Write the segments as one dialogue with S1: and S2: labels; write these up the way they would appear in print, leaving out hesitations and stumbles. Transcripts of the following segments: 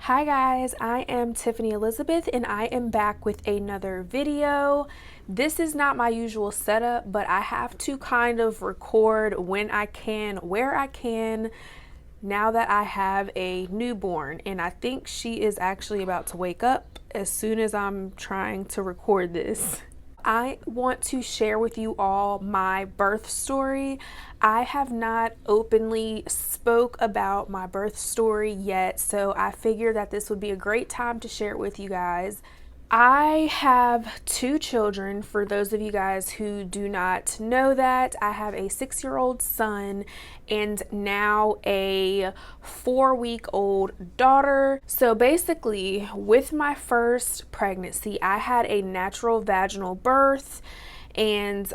S1: Hi guys, I am Tiffany Elizabeth and I am back with another video. This is not my usual setup, but I have to kind of record when I can, where I can, now that I have a newborn, and I think she is actually about to wake up as soon as I'm trying to record this. I want to share with you all my birth story. I have not openly spoke about my birth story yet, so I figured that this would be a great time to share it with you guys. I have two children. For those of you guys who do not know that, I have a 6-year-old son and now a 4-week-old daughter. So basically, with my first pregnancy, I had a natural vaginal birth, and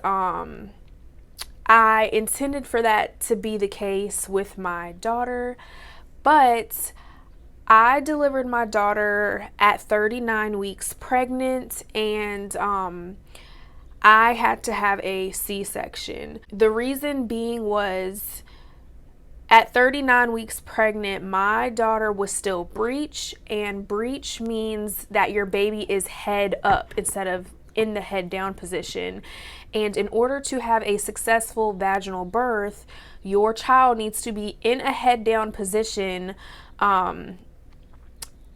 S1: I intended for that to be the case with my daughter, but I delivered my daughter at 39 weeks pregnant, and I had to have a C-section. The reason being was at 39 weeks pregnant, my daughter was still breech, and breech means that your baby is head up instead of in the head down position. And in order to have a successful vaginal birth, your child needs to be in a head down position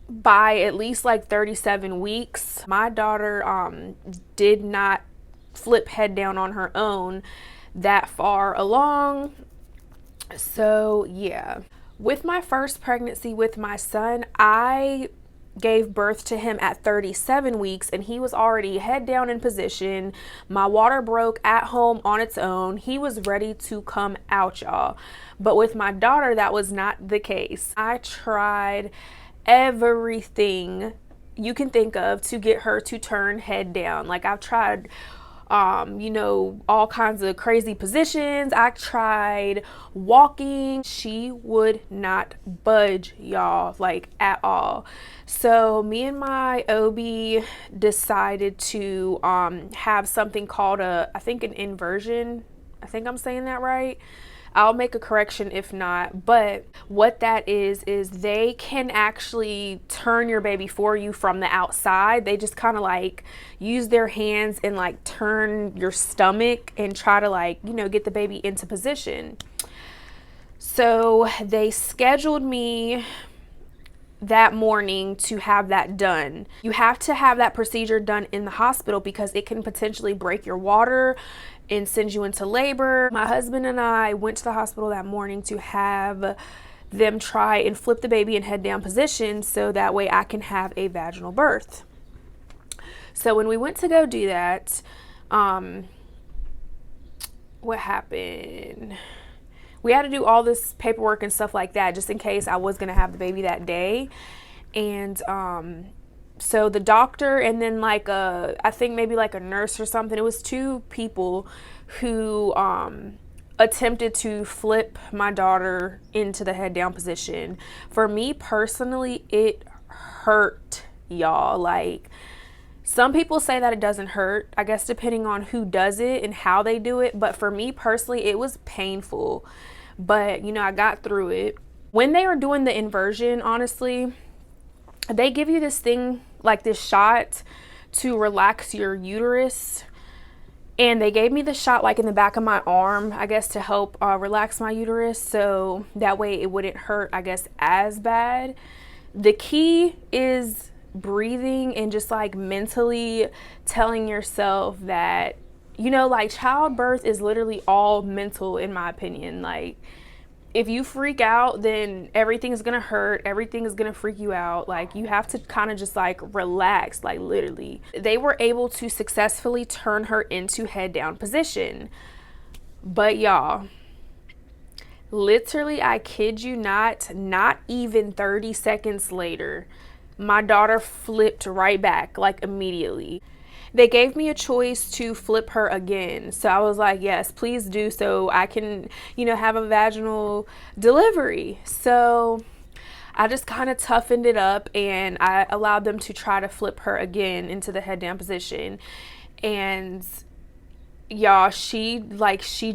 S1: by at least like 37 weeks. My daughter did not flip head down on her own that far along. So yeah, with my first pregnancy with my son, I gave birth to him at 37 weeks and he was already head down in position. My water broke at home on its own. He was ready to come out, y'all. But with my daughter, that was not the case. I tried everything you can think of to get her to turn head down. Like, I've tried all kinds of crazy positions. I tried walking. She would not budge, y'all, like at all. So me and my OB decided to have something called I think an inversion. I think I'm saying that right. I'll make a correction if not, but what that is they can actually turn your baby for you from the outside. They just kind of like use their hands and like turn your stomach and try to get the baby into position. So they scheduled me that morning to have that done. You have to have that procedure done in the hospital because it can potentially break your water and send you into labor. My husband and I went to the hospital that morning to have them try and flip the baby in head down position so that way I can have a vaginal birth. So when we went to go do that, what happened? We had to do all this paperwork and stuff like that just in case I was going to have the baby that day. And so the doctor and then I think maybe like a nurse or something, it was two people who attempted to flip my daughter into the head down position. For me personally, it hurt, y'all. Like, some people say that it doesn't hurt, I guess depending on who does it and how they do it. But for me personally, it was painful. But, I got through it. When they were doing the inversion, honestly, they give you this thing, like this shot to relax your uterus. And they gave me the shot like in the back of my arm, I guess, to help relax my uterus. So that way it wouldn't hurt, I guess, as bad. The key is breathing and just like mentally telling yourself that, childbirth is literally all mental, in my opinion. Like, if you freak out, then everything's gonna hurt, everything is gonna freak you out. Like, you have to kind of just like relax, like literally. They were able to successfully turn her into head down position. But y'all, literally, I kid you not even 30 seconds later, my daughter flipped right back, like immediately. They gave me a choice to flip her again. So I was like, yes, please do so I can, have a vaginal delivery. So I just kind of toughened it up and I allowed them to try to flip her again into the head down position. And y'all, she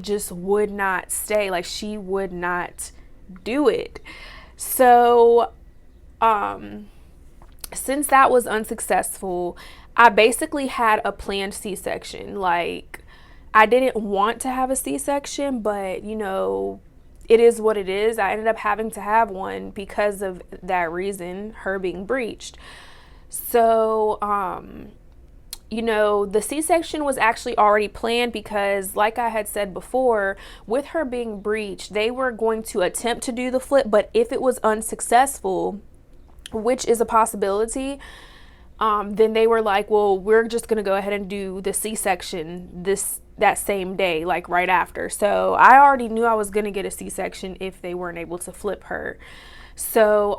S1: just would not stay. Like, she would not do it. So Since that was unsuccessful, I basically had a planned C-section. Like, I didn't want to have a C-section, but you know, it is what it is. I ended up having to have one because of that reason, her being breached. So, you know, the C-section was actually already planned because, like I had said before, with her being breached, they were going to attempt to do the flip, but if it was unsuccessful, which is a possibility, then they were like, well, we're just going to go ahead and do the C-section that same day, like right after. So I already knew I was going to get a C-section if they weren't able to flip her. So,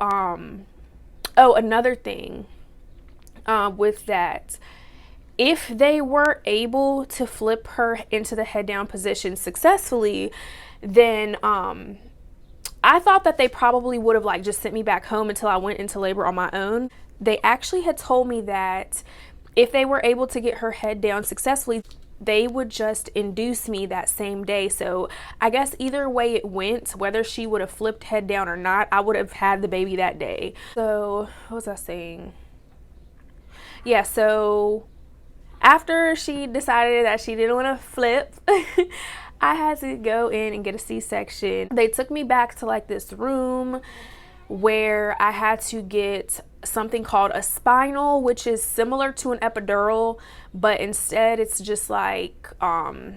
S1: oh, another thing with that, if they were able to flip her into the head down position successfully, then I thought that they probably would have like just sent me back home until I went into labor on my own. They actually had told me that if they were able to get her head down successfully, they would just induce me that same day. So I guess either way it went, whether she would have flipped head down or not, I would have had the baby that day. So what was I saying? Yeah, so after she decided that she didn't want to flip, I had to go in and get a C-section. They took me back to like this room where I had to get something called a spinal, which is similar to an epidural, but instead it's just like, yeah,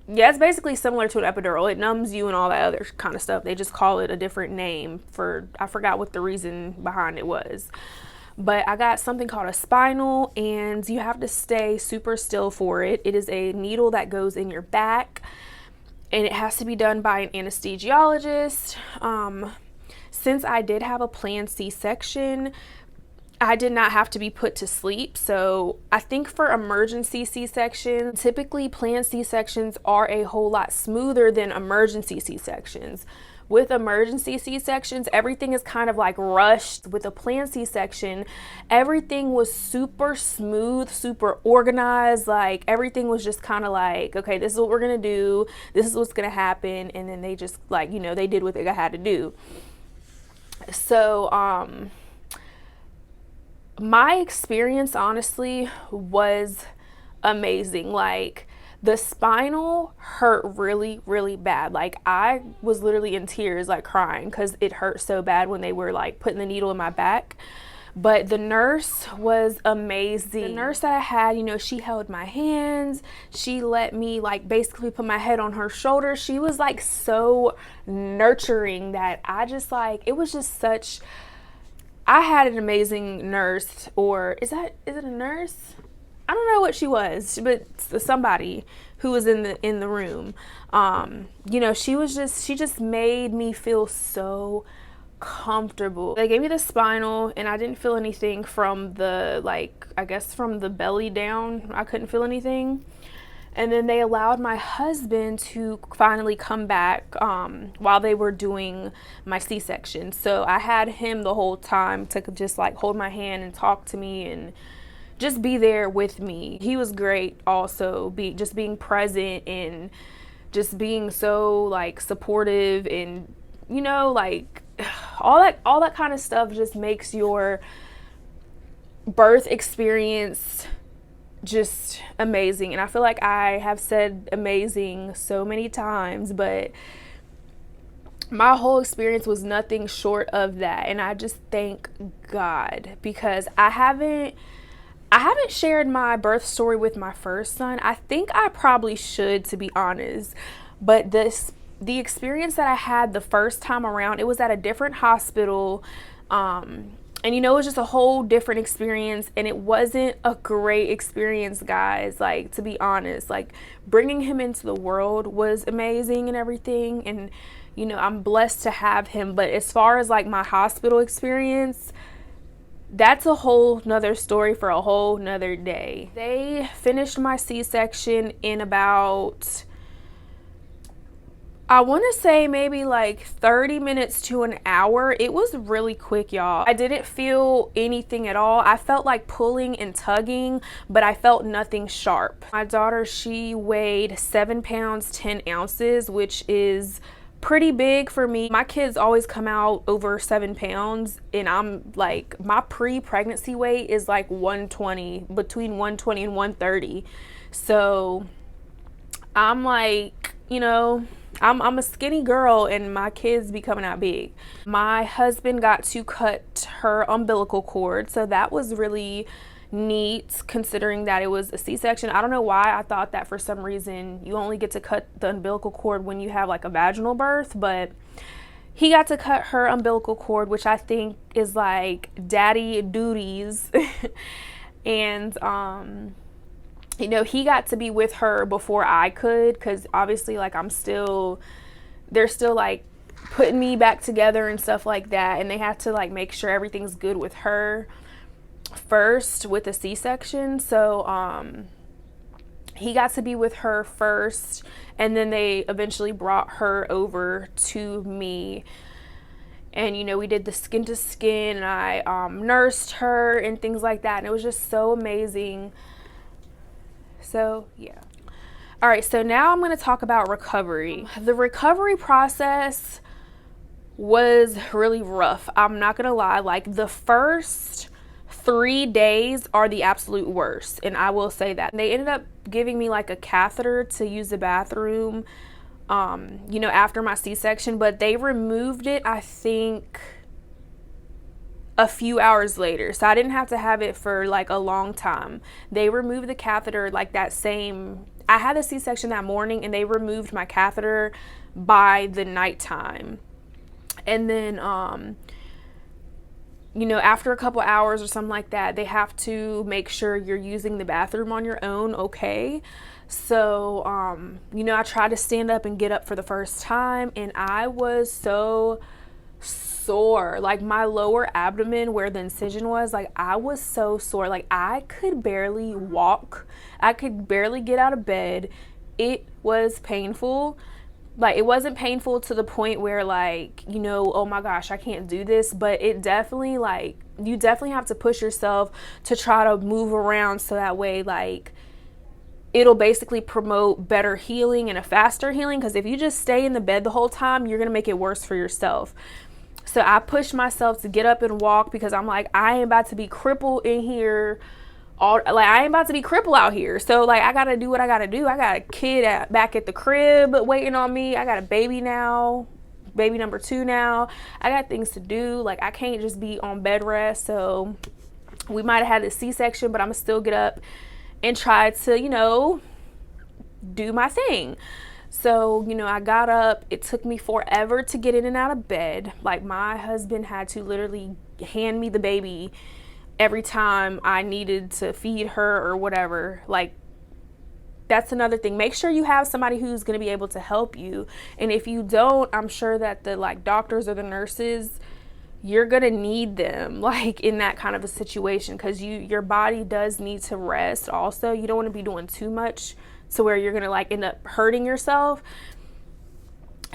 S1: it's basically similar to an epidural. It numbs you and all that other kind of stuff. They just call it a different name I forgot what the reason behind it was. But I got something called a spinal, and you have to stay super still for it. It is a needle that goes in your back, and it has to be done by an anesthesiologist. Since I did have a planned C-section, I did not have to be put to sleep. So I think for emergency C-sections, typically planned C-sections are a whole lot smoother than emergency C-sections. With emergency C-sections, everything is kind of like rushed. With a planned C-section, everything was super smooth, super organized. Like everything was just kind of like, okay, this is what we're gonna do. This is what's gonna happen. And then they just like, you know, they did what they had to do. So, my experience honestly was amazing. Like, the spinal hurt really, really bad. Like, I was literally in tears, like crying, because it hurt so bad when they were like putting the needle in my back. But the nurse was amazing. The nurse that I had, you know, she held my hands. She let me like basically put my head on her shoulder. She was like so nurturing that I just like, it was just such, I had an amazing nurse. Or is it a nurse? I don't know what she was, but somebody who was in the room. You know, she just made me feel so comfortable. They gave me the spinal, and I didn't feel anything from the, like, I guess from the belly down. I couldn't feel anything. And then they allowed my husband to finally come back while they were doing my C-section. So I had him the whole time to just like hold my hand and talk to me and just be there with me. He was great also, just being present and just being so like supportive, and you know, like all that kind of stuff just makes your birth experience just amazing. And I feel like I have said amazing so many times, but my whole experience was nothing short of that. And I just thank God, because I haven't shared my birth story with my first son. I think I probably should, to be honest. But the experience that I had the first time around, it was at a different hospital. And you know, it was just a whole different experience, and it wasn't a great experience, guys. Like, to be honest, like bringing him into the world was amazing and everything. And, you know, I'm blessed to have him. But as far as like my hospital experience, that's a whole nother story for a whole nother day. They finished my C-section in about, I want to say maybe like 30 minutes to an hour. It was really quick, y'all. I didn't feel anything at all. I felt like pulling and tugging, but I felt nothing sharp. My daughter, she weighed 7 pounds, 10 ounces, which is pretty big for me. My kids always come out over 7 pounds, and I'm like, my pre-pregnancy weight is like 120, between 120 and 130. So I'm like, I'm a skinny girl, and my kids be coming out big. My husband got to cut her umbilical cord, so that was really neat, considering that it was a C-section. I don't know why I thought that for some reason you only get to cut the umbilical cord when you have like a vaginal birth, but he got to cut her umbilical cord, which I think is like daddy duties. And he got to be with her before I could, because obviously like they're still like putting me back together and stuff like that, and they have to like make sure everything's good with her first with a C-section. So he got to be with her first, and then they eventually brought her over to me, and we did the skin to skin, and I nursed her and things like that, and it was just so amazing. So yeah. All right, so now I'm going to talk about recovery. The recovery process was really rough. I'm not going to lie. Like, the first 3 days are the absolute worst, and I will say that. They ended up giving me like a catheter to use the bathroom, after my C-section, but they removed it, I think, a few hours later. So I didn't have to have it for like a long time. They removed the catheter like I had a C-section that morning, and they removed my catheter by the nighttime. And then, after a couple hours or something like that, they have to make sure you're using the bathroom on your own, okay? So, I tried to stand up and get up for the first time, and I was so sore. Like, my lower abdomen where the incision was, like, I was so sore. Like, I could barely walk. I could barely get out of bed. It was painful. Like, it wasn't painful to the point where, like, oh my gosh, I can't do this, but it definitely, like, you definitely have to push yourself to try to move around, so that way, like, it'll basically promote better healing and a faster healing, because if you just stay in the bed the whole time, you're going to make it worse for yourself. So I pushed myself to get up and walk, because I'm like, I ain't about to be crippled in here. I ain't about to be crippled out here. So, like, I got to do what I got to do. I got a kid back at the crib waiting on me. I got a baby now, baby number 2 now. I got things to do. Like, I can't just be on bed rest. So we might have had a C-section, but I'm going to still get up and try to, do my thing. So, I got up. It took me forever to get in and out of bed. Like, my husband had to literally hand me the baby every time I needed to feed her or whatever. Like, that's another thing. Make sure you have somebody who's going to be able to help you. And if you don't, I'm sure that the doctors or the nurses, you're going to need them in that kind of a situation, because your body does need to rest. Also, you don't want to be doing too much to where you're going to end up hurting yourself.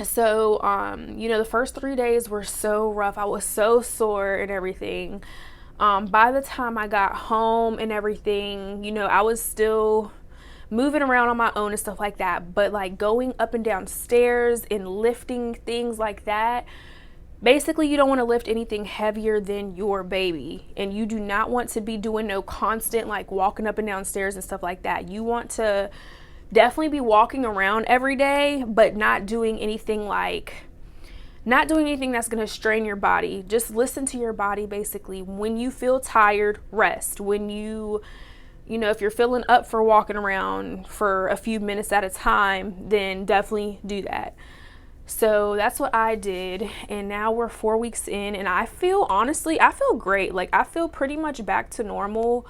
S1: So, the first 3 days were so rough. I was so sore and everything. By the time I got home and everything, I was still moving around on my own and stuff like that. But going up and down stairs and lifting things like that, basically you don't want to lift anything heavier than your baby. And you do not want to be doing no constant walking up and down stairs and stuff like that. You want to definitely be walking around every day, but not doing anything that's going to strain your body. Just listen to your body, basically. When you feel tired, rest. When if you're feeling up for walking around for a few minutes at a time, then definitely do that. So that's what I did. And now we're 4 weeks in, and I feel great. I feel pretty much back to normal.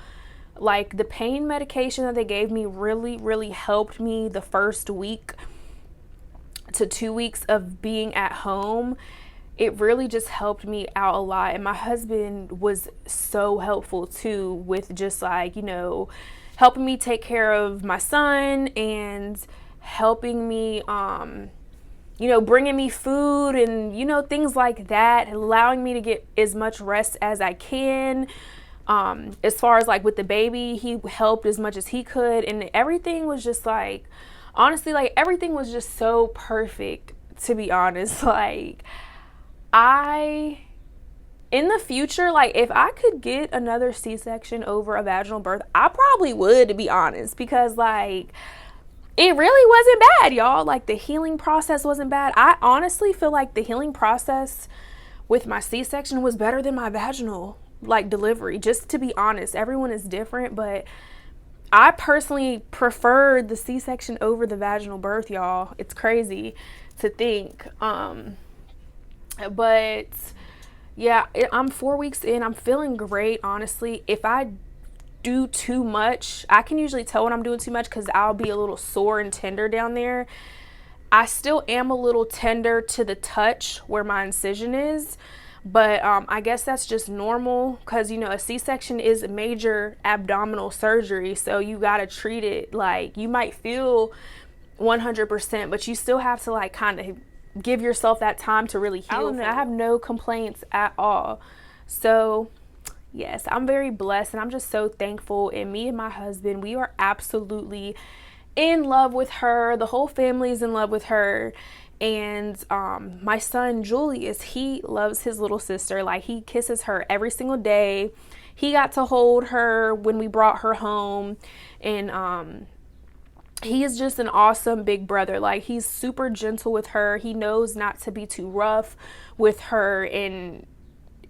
S1: The pain medication that they gave me really, really helped me the first week to 2 weeks of being at home. It really just helped me out a lot. And my husband was so helpful too, with just helping me take care of my son, and helping me, bringing me food and, things like that, allowing me to get as much rest as I can. As far as with the baby, he helped as much as he could, and everything was just honestly, everything was just so perfect to be honest. Like, in the future, like, if I could get another C-section over a vaginal birth, I probably would, to be honest, because, like, it really wasn't bad, y'all. Like, the healing process wasn't bad. I honestly feel like the healing process with my C-section was better than my vaginal, like, delivery. Just to be honest, everyone is different, but I personally preferred the C-section over the vaginal birth, y'all. It's crazy to think. But yeah, I'm 4 weeks in. I'm feeling great, honestly. If I do too much, I can usually tell when I'm doing too much because I'll be a little sore and tender down there. I still am a little tender to the touch where my incision is, but I guess that's just normal because, you know, a C-section is a major abdominal surgery, so you got to treat it like you might feel 100%, but you still have to, like, kind of give yourself that time to really heal. I have no complaints at all. So yes, I'm very blessed and I'm just so thankful. And me and my husband, we are absolutely in love with her. The whole family is in love with her. And my son Julius, he loves his little sister. Like, he kisses her every single day. He got to hold her when we brought her home. And he is just an awesome big brother. Like, he's super gentle with her. He knows not to be too rough with her. And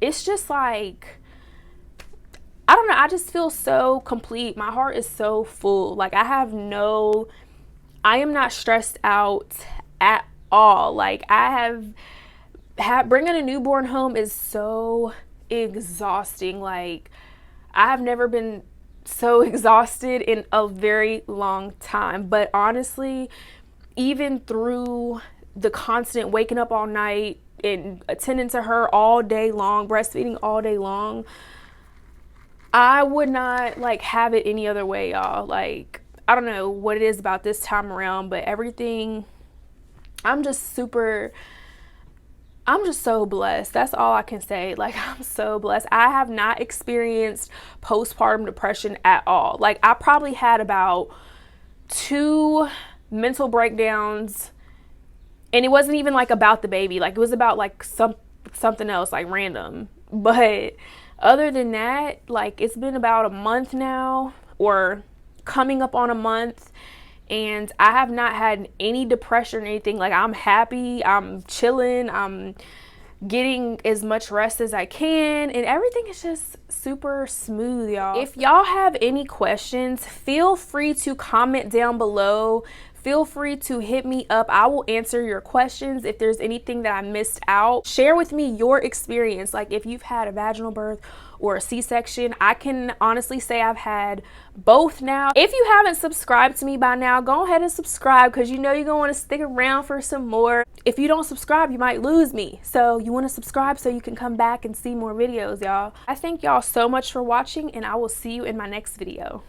S1: it's just like, I don't know, I just feel so complete. My heart is so full. Like, I am not stressed out at all. Like, bringing a newborn home is so exhausting. Like, I have never been so exhausted in a very long time. But honestly, even through the constant waking up all night and attending to her all day long, breastfeeding all day long, I would not, like, have it any other way, y'all. Like, I don't know what it is about this time around, but everything, I'm just so blessed. That's all I can say. Like, I'm so blessed. I have not experienced postpartum depression at all. Like, I probably had about 2 mental breakdowns, and it wasn't even, like, about the baby. Like, it was about, like, something else, like, random. But other than that, like, it's been about a month now, or coming up on a month, and I have not had any depression or anything. Like, I'm happy, I'm chilling, I'm getting as much rest as I can, and everything is just super smooth, y'all. If y'all have any questions, feel free to comment down below. Feel free to hit me up. I will answer your questions. If there's anything that I missed out, share with me your experience. Like, if you've had a vaginal birth or a C-section, I can honestly say I've had both now. If you haven't subscribed to me by now, go ahead and subscribe, because you know you're going to want to stick around for some more. If you don't subscribe, you might lose me. So you want to subscribe so you can come back and see more videos, y'all. I thank y'all so much for watching, and I will see you in my next video.